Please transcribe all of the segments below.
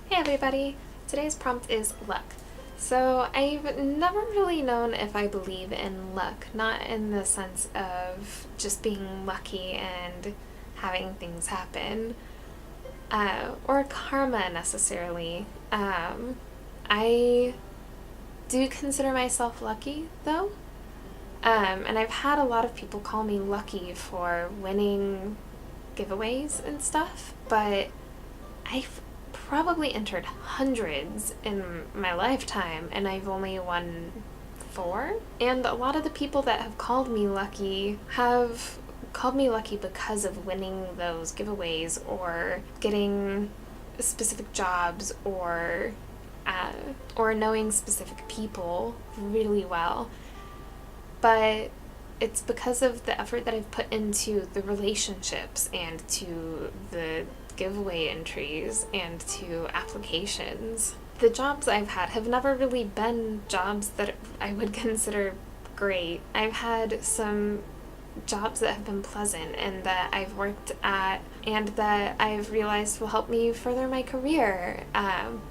Hey everybody! Today's prompt is luck. So I've never really known if I believe in luck, not in the sense of just being lucky and having things happen, or karma necessarily. I do consider myself lucky though, and I've had a lot of people call me lucky for winning giveaways and stuff, but I've probably entered hundreds in my lifetime and I've only won 4. And a lot of the people that have called me lucky have called me lucky because of winning those giveaways or getting specific jobs or knowing specific people really well. But it's because of the effort that I've put into the relationships and to the giveaway entries and to applications. The jobs I've had have never really been jobs that I would consider great. I've had some jobs that have been pleasant and that I've worked at and that I've realized will help me further my career,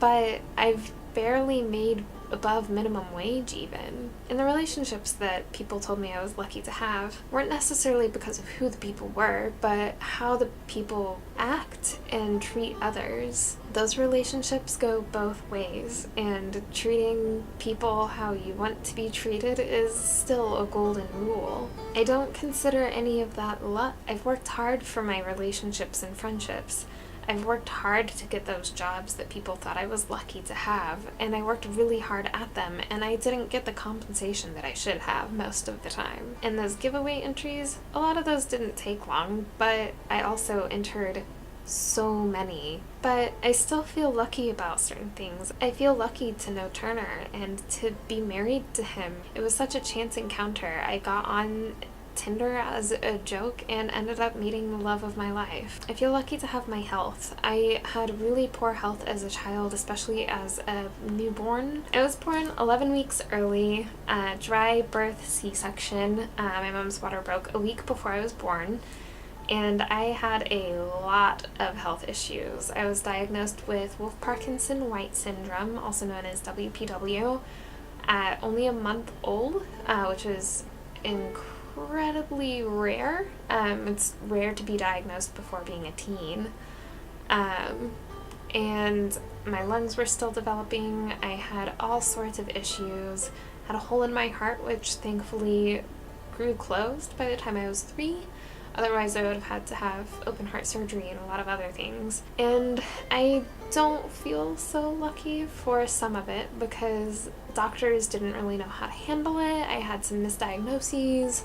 but I've barely made above minimum wage even. And the relationships that people told me I was lucky to have weren't necessarily because of who the people were, but how the people act and treat others. Those relationships go both ways, and treating people how you want to be treated is still a golden rule. I don't consider any of that luck. I've worked hard for my relationships and friendships. I've worked hard to get those jobs that people thought I was lucky to have, and I worked really hard at them, and I didn't get the compensation that I should have most of the time. And those giveaway entries, a lot of those didn't take long, but I also entered so many. But I still feel lucky about certain things. I feel lucky to know Turner and to be married to him. It was such a chance encounter. I got on Tinder as a joke and ended up meeting the love of my life. I feel lucky to have my health. I had really poor health as a child, especially as a newborn. I was born 11 weeks early, dry birth C-section. My mom's water broke a week before I was born, and I had a lot of health issues. I was diagnosed with Wolff-Parkinson-White syndrome, also known as WPW, at only a month old, which is incredibly rare. It's rare to be diagnosed before being a teen. And my lungs were still developing. I had all sorts of issues. Had a hole in my heart, which thankfully grew closed by the time I was 3. Otherwise, I would have had to have open heart surgery and a lot of other things. And I don't feel so lucky for some of it because doctors didn't really know how to handle it. I had some misdiagnoses.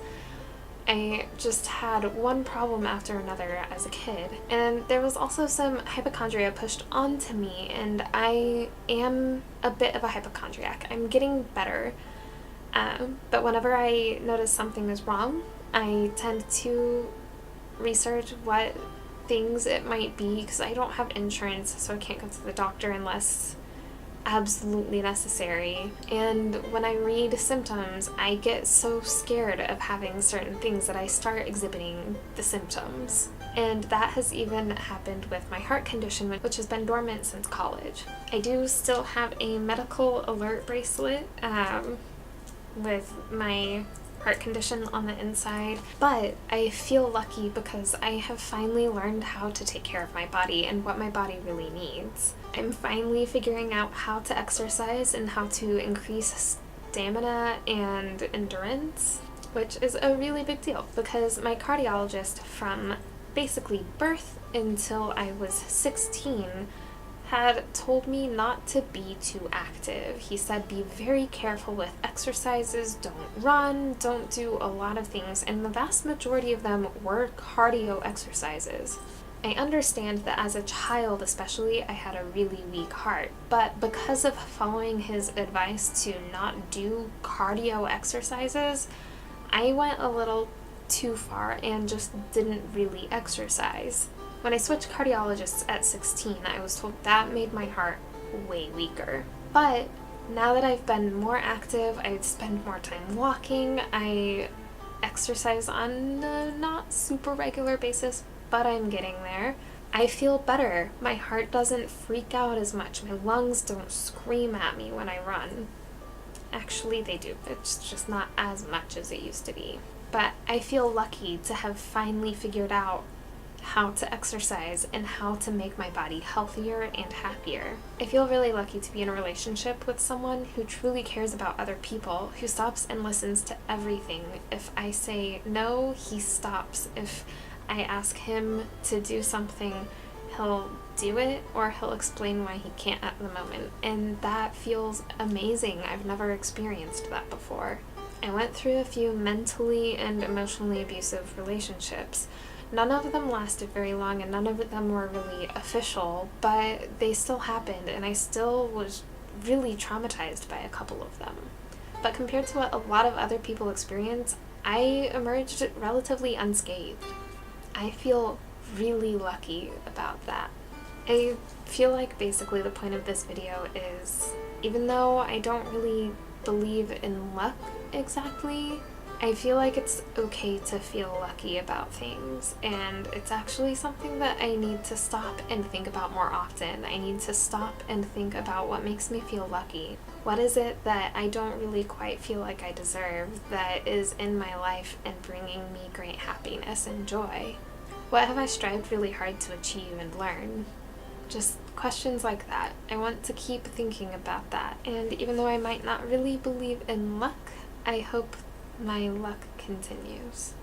I just had one problem after another as a kid. And there was also some hypochondria pushed onto me, and I am a bit of a hypochondriac. I'm getting better. But whenever I notice something is wrong, I tend to research what things it might be because I don't have insurance, so I can't go to the doctor unless absolutely necessary. And when I read symptoms, I get so scared of having certain things that I start exhibiting the symptoms. And that has even happened with my heart condition, which has been dormant since college. I do still have a medical alert bracelet with my heart condition on the inside, but I feel lucky because I have finally learned how to take care of my body and what my body really needs. I'm finally figuring out how to exercise and how to increase stamina and endurance, which is a really big deal because my cardiologist from basically birth until I was 16 had told me not to be too active. He said be very careful with exercises, don't run, don't do a lot of things, and the vast majority of them were cardio exercises. I understand that as a child especially, I had a really weak heart, but because of following his advice to not do cardio exercises, I went a little too far and just didn't really exercise. When I switched cardiologists at 16, I was told that made my heart way weaker. But now that I've been more active, I spend more time walking, I exercise on a not super regular basis, but I'm getting there. I feel better. My heart doesn't freak out as much. My lungs don't scream at me when I run. Actually, they do. It's just not as much as it used to be. But I feel lucky to have finally figured out how to exercise and how to make my body healthier and happier. I feel really lucky to be in a relationship with someone who truly cares about other people, who stops and listens to everything. If I say no, he stops. If I ask him to do something, he'll do it, or he'll explain why he can't at the moment. And that feels amazing. I've never experienced that before. I went through a few mentally and emotionally abusive relationships. None of them lasted very long and none of them were really official, but they still happened and I still was really traumatized by a couple of them. But compared to what a lot of other people experience, I emerged relatively unscathed. I feel really lucky about that. I feel like basically the point of this video is, even though I don't really believe in luck exactly, I feel like it's okay to feel lucky about things, and it's actually something that I need to stop and think about more often. I need to stop and think about what makes me feel lucky. What is it that I don't really quite feel like I deserve that is in my life and bringing me great happiness and joy? What have I strived really hard to achieve and learn? Just questions like that. I want to keep thinking about that, and even though I might not really believe in luck, I hope my luck continues.